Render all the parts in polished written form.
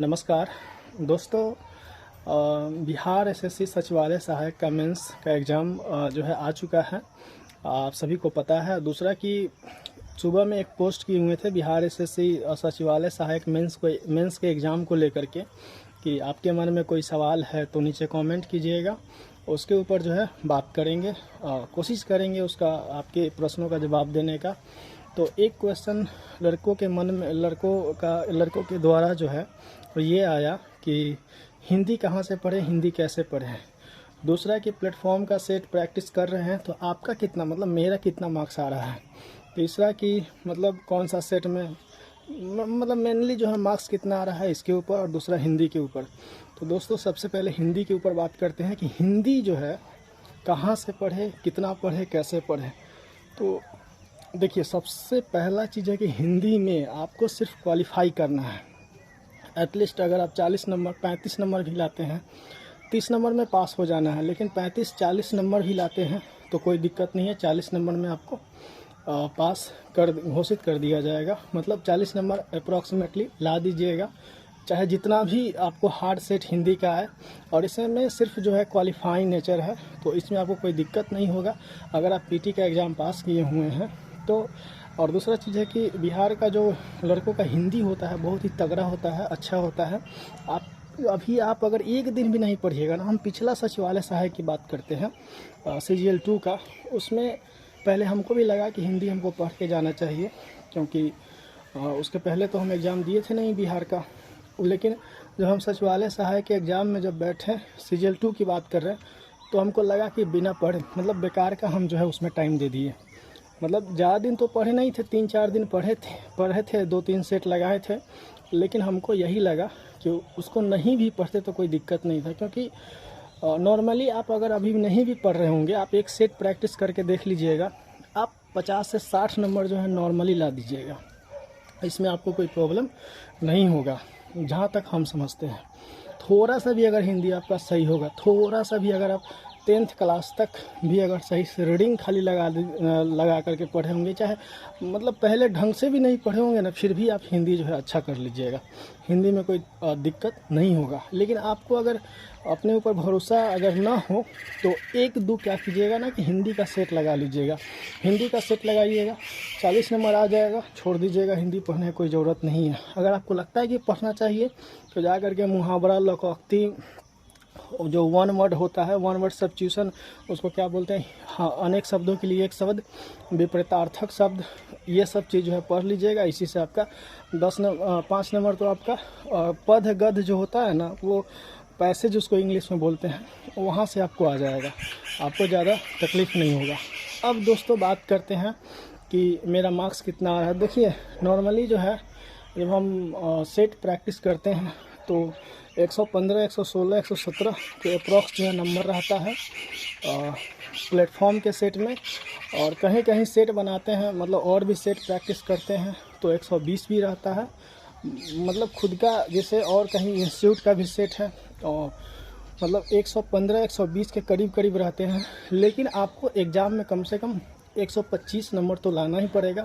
नमस्कार दोस्तों। बिहार एसएससी सचिवालय सहायक का मेंस का एग्ज़ाम जो है आ चुका है, आप सभी को पता है। दूसरा कि सुबह में एक पोस्ट किए हुए थे बिहार एसएससी सचिवालय सहायक मेंस के एग्ज़ाम को लेकर के कि आपके मन में कोई सवाल है तो नीचे कमेंट कीजिएगा, उसके ऊपर जो है बात करेंगे, कोशिश करेंगे उसका आपके प्रश्नों का जवाब देने का। तो एक क्वेश्चन लड़कों के मन में लड़कों के द्वारा जो है तो ये आया कि हिंदी कहाँ से पढ़ें, हिंदी कैसे पढ़ें। दूसरा कि प्लेटफॉर्म का सेट प्रैक्टिस कर रहे हैं तो आपका कितना मेरा कितना मार्क्स आ रहा है। तीसरा कि कौन सा सेट में मेनली जो है मार्क्स कितना आ रहा है इसके ऊपर, और दूसरा हिंदी के ऊपर। तो दोस्तों सबसे पहले हिंदी के ऊपर बात करते हैं कि हिंदी जो है कहाँ से पढ़े, कितना पढ़े, कैसे पढ़े। तो देखिए, सबसे पहला चीज़ है कि हिंदी में आपको सिर्फ क्वालिफाई करना है। एटलीस्ट अगर आप 40 नंबर 35 नंबर भी लाते हैं, 30 नंबर में पास हो जाना है, लेकिन 35-40 नंबर भी लाते हैं तो कोई दिक्कत नहीं है। 40 नंबर में आपको पास घोषित कर दिया जाएगा। 40 नंबर अप्रॉक्सीमेटली ला दीजिएगा, चाहे जितना भी आपको हार्ड सेट हिंदी का है। और इसमें सिर्फ जो है क्वालिफाइंग नेचर है, तो इसमें आपको कोई दिक्कत नहीं होगा अगर आप पीटी का एग्ज़ाम पास किए हुए हैं तो। और दूसरा चीज़ है कि बिहार का जो लड़कों का हिंदी होता है बहुत ही तगड़ा होता है, अच्छा होता है। आप अगर एक दिन भी नहीं पढ़िएगा ना, हम पिछला सचिवालय सहायक की बात करते हैं CGL 2 का, उसमें पहले हमको भी लगा कि हिंदी हमको पढ़ के जाना चाहिए, क्योंकि उसके पहले तो हम एग्ज़ाम दिए थे नहीं बिहार का। लेकिन जब हम सचिवालय सहायक के एग्ज़ाम में जब बैठे, CGL 2 की बात कर रहे हैं, तो हमको लगा कि बिना पढ़े बेकार का हम जो है उसमें टाइम दे दिए। ज़्यादा दिन तो पढ़े नहीं थे, 3-4 दिन पढ़े थे 2-3 सेट लगाए थे। लेकिन हमको यही लगा कि उसको नहीं भी पढ़ते तो कोई दिक्कत नहीं था, क्योंकि नॉर्मली आप अगर अभी नहीं भी पढ़ रहे होंगे, आप एक सेट प्रैक्टिस करके देख लीजिएगा, आप 50 से 60 नंबर जो है नॉर्मली ला दीजिएगा। इसमें आपको कोई प्रॉब्लम नहीं होगा जहाँ तक हम समझते हैं। थोड़ा सा भी अगर हिंदी आपका सही होगा, थोड़ा सा भी अगर आप 10th क्लास तक भी अगर सही से रीडिंग खाली लगा करके पढ़े होंगे, चाहे पहले ढंग से भी नहीं पढ़े होंगे ना, फिर भी आप हिंदी जो है अच्छा कर लीजिएगा। हिंदी में कोई दिक्कत नहीं होगा। लेकिन आपको अगर अपने ऊपर भरोसा अगर ना हो तो 1-2 क्या कीजिएगा ना कि हिंदी का सेट लगा लीजिएगा। हिंदी का सेट लगाइएगा, 40 नंबर आ जाएगा, छोड़ दीजिएगा। हिंदी पढ़ने की कोई ज़रूरत नहीं है। अगर आपको लगता है कि पढ़ना चाहिए तो जा करके मुहावरा, लोकोक्ति, जो वन वर्ड होता है, वन वर्ड सब्स्टिट्यूशन उसको क्या बोलते हैं, हाँ, अनेक शब्दों के लिए एक शब्द, विपरीतार्थक शब्द, ये सब चीज़ जो है पढ़ लीजिएगा। इसी से आपका 5 नंबर तो आपका पद गद्य जो होता है ना, वो पैसेज उसको इंग्लिश में बोलते हैं, वहाँ से आपको आ जाएगा, आपको ज़्यादा तकलीफ़ नहीं होगा। अब दोस्तों बात करते हैं कि मेरा मार्क्स कितना आ रहा है। देखिए, नॉर्मली जो है जब हम सेट प्रैक्टिस करते हैं तो 115, 116, 117 के अप्रॉक्स जो है नंबर रहता है प्लेटफॉर्म के सेट में। और कहीं कहीं सेट बनाते हैं, और भी सेट प्रैक्टिस करते हैं तो 120 भी रहता है। खुद का जैसे, और कहीं इंस्टीट्यूट का भी सेट है और 115, 120 के करीब रहते हैं। लेकिन आपको एग्ज़ाम में कम से कम 125 नंबर तो लाना ही पड़ेगा,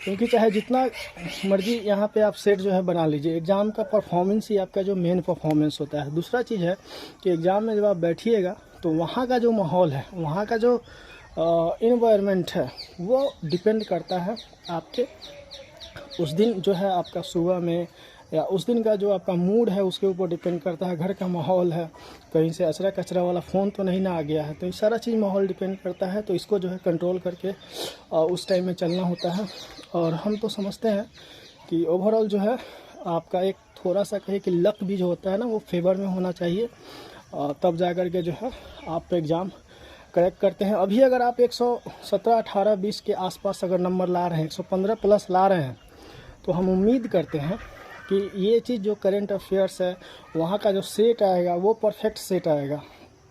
क्योंकि चाहे जितना मर्जी यहाँ पे आप सेट जो है बना लीजिए, एग्ज़ाम का परफॉर्मेंस ही आपका जो मेन परफॉर्मेंस होता है। दूसरा चीज़ है कि एग्ज़ाम में जब आप बैठिएगा तो वहाँ का जो माहौल है, वहाँ का जो इन्वायरमेंट है, वो डिपेंड करता है आपके उस दिन जो है आपका सुबह में, या उस दिन का जो आपका मूड है उसके ऊपर डिपेंड करता है। घर का माहौल है, कहीं से अचरा कचरा वाला फ़ोन तो नहीं ना आ गया है, तो ये सारा चीज़ माहौल डिपेंड करता है। तो इसको जो है कंट्रोल करके उस टाइम में चलना होता है। और हम तो समझते हैं कि ओवरऑल जो है आपका एक थोड़ा सा कहे कि लक भी जो होता है ना, वो फेवर में होना चाहिए, तब जा कर के जो है आप एग्ज़ाम करेक्ट करते हैं। अभी अगर आप 117, 18, 20 के आसपास अगर नंबर ला रहे हैं, 115 प्लस ला रहे हैं, तो हम उम्मीद करते हैं कि ये चीज़ जो करंट अफेयर्स है, वहाँ का जो सेट आएगा वो परफेक्ट सेट आएगा।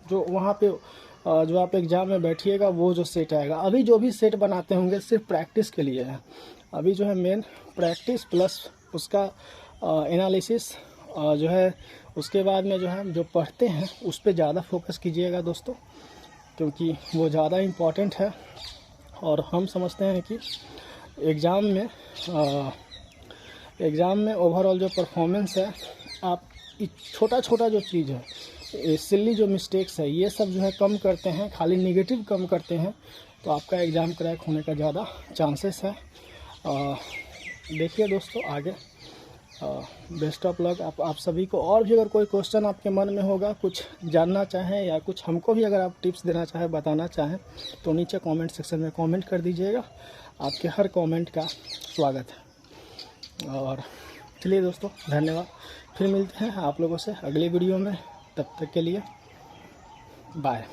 जो वहाँ पे जो आप एग्ज़ाम में बैठिएगा वो जो सेट आएगा। अभी जो भी सेट बनाते होंगे सिर्फ प्रैक्टिस के लिए है। अभी जो है मेन प्रैक्टिस प्लस उसका एनालिसिस जो है, उसके बाद में जो है जो पढ़ते हैं उस पर ज़्यादा फोकस कीजिएगा दोस्तों, क्योंकि वो ज़्यादा इम्पॉर्टेंट है। और हम समझते हैं कि एग्ज़ाम में ओवरऑल जो परफॉर्मेंस है आप छोटा छोटा जो चीज़ है, सिली जो मिस्टेक्स है, ये सब जो है कम करते हैं, खाली नेगेटिव कम करते हैं, तो आपका एग्ज़ाम क्रैक होने का ज़्यादा चांसेस है। देखिए दोस्तों आगे, बेस्ट ऑफ लक आप सभी को। और भी अगर कोई क्वेश्चन आपके मन में होगा, कुछ जानना चाहें या कुछ हमको भी अगर आप टिप्स देना चाहें, बताना चाहें, तो नीचे कमेंट सेक्शन में कमेंट कर दीजिएगा। आपके हर कमेंट का स्वागत है। और चलिए दोस्तों, धन्यवाद। फिर मिलते हैं आप लोगों से अगले वीडियो में, तब तक के लिए बाय।